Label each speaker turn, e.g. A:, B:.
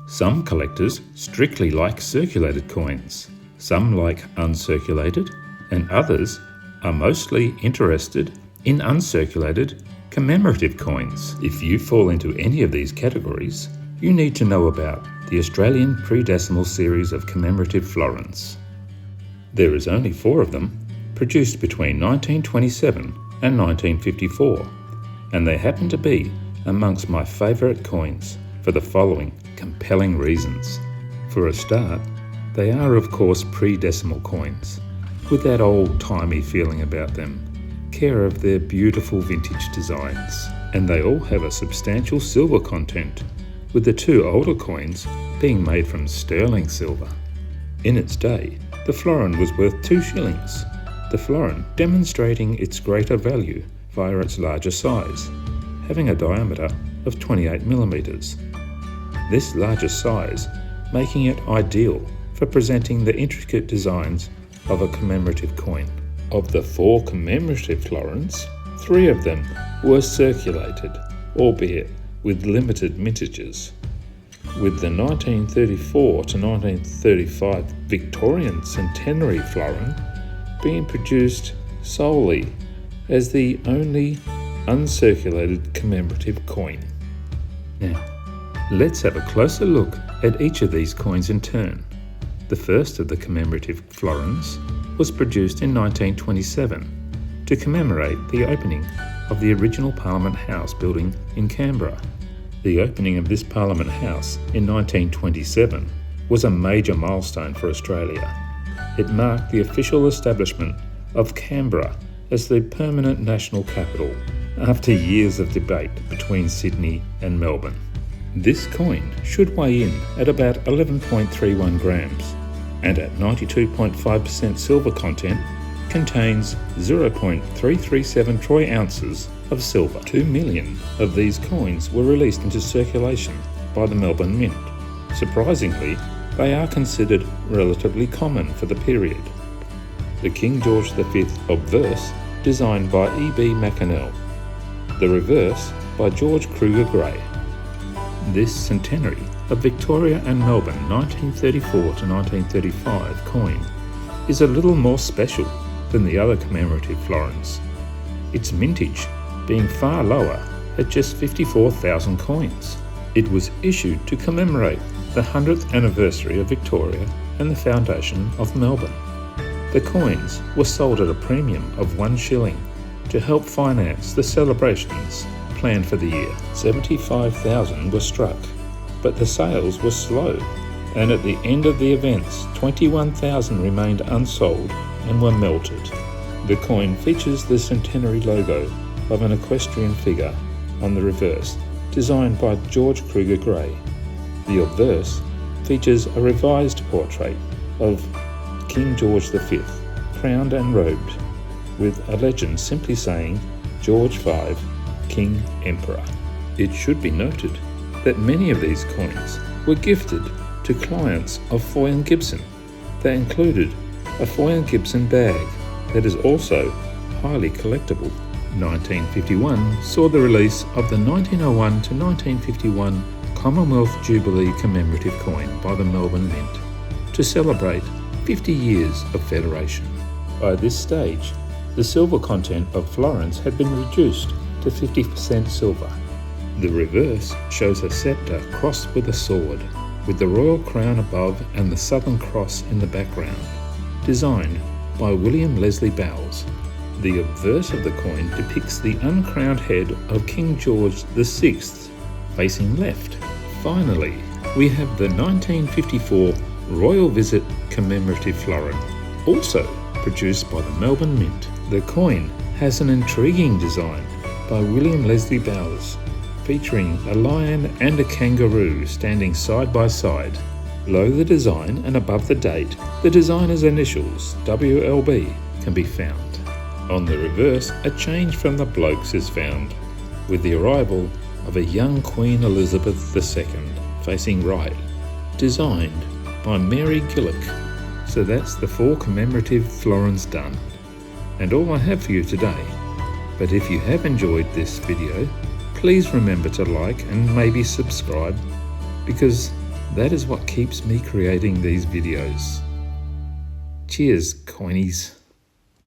A: Some collectors strictly like circulated coins, some like uncirculated, and others are mostly interested in uncirculated commemorative coins. If you fall into any of these categories, you need to know about the Australian pre-decimal series of commemorative florins. There is only 4 of them, produced between 1927 and 1954, and they happen to be amongst my favourite coins for the following compelling reasons. For a start, they are of course pre-decimal coins, with that old-timey feeling about them, care of their beautiful vintage designs, and they all have a substantial silver content, with the 2 older coins being made from sterling silver. In its day, the florin was worth 2 shillings, the florin demonstrating its greater value via its larger size, having a diameter of 28 millimeters. This larger size making it ideal for presenting the intricate designs of a commemorative coin. Of the 4 commemorative florins, 3 of them were circulated, albeit with limited mintages, with the 1934 to 1935 Victorian centenary florin being produced solely as the only uncirculated commemorative coin. Now, let's have a closer look at each of these coins in turn. The first of the commemorative florins was produced in 1927 to commemorate the opening of the original Parliament House building in Canberra. The opening of this Parliament House in 1927 was a major milestone for Australia. It marked the official establishment of Canberra as the permanent national capital after years of debate between Sydney and Melbourne. This coin should weigh in at about 11.31 grams and at 92.5% silver content contains 0.337 troy ounces of silver. 2 million of these coins were released into circulation by the Melbourne Mint. Surprisingly, they are considered relatively common for the period. The King George V obverse, designed by E.B. McAnell. The reverse by George Kruger Gray. This centenary of Victoria and Melbourne 1934 to 1935 coin is a little more special than the other commemorative florins, its mintage being far lower at just 54,000 coins. It was issued to commemorate the 100th anniversary of Victoria and the foundation of Melbourne. The coins were sold at a premium of 1 shilling to help finance the celebrations planned for the year. 75,000 were struck, but the sales were slow, and at the end of the events, 21,000 remained unsold and were melted. The coin features the centenary logo of an equestrian figure on the reverse, designed by George Kruger Gray. The obverse features a revised portrait of King George V, crowned and robed, with a legend simply saying, George V, King Emperor. It should be noted that many of these coins were gifted to clients of Foy and Gibson. They included a Foy and Gibson bag that is also highly collectible. 1951 saw the release of the 1901 to 1951 Commonwealth Jubilee commemorative coin by the Melbourne Mint to celebrate 50 years of federation. By this stage, the silver content of florins had been reduced to 50% silver. The reverse shows a sceptre crossed with a sword, with the royal crown above and the Southern Cross in the background, designed by William Leslie Bowles. The obverse of the coin depicts the uncrowned head of King George VI, facing left. Finally, we have the 1954 Royal Visit commemorative florin, also produced by the Melbourne Mint. The coin has an intriguing design by William Leslie Bowles, featuring a lion and a kangaroo standing side by side. Below the design and above the date, the designer's initials, WLB, can be found. On the reverse, a change from the blokes is found, with the arrival of a young Queen Elizabeth II, facing right, designed by Mary Gillick. So that's the 4 commemorative florins done, and all I have for you today. But if you have enjoyed this video, please remember to like and maybe subscribe, because That is what keeps me creating these videos. Cheers, coinies.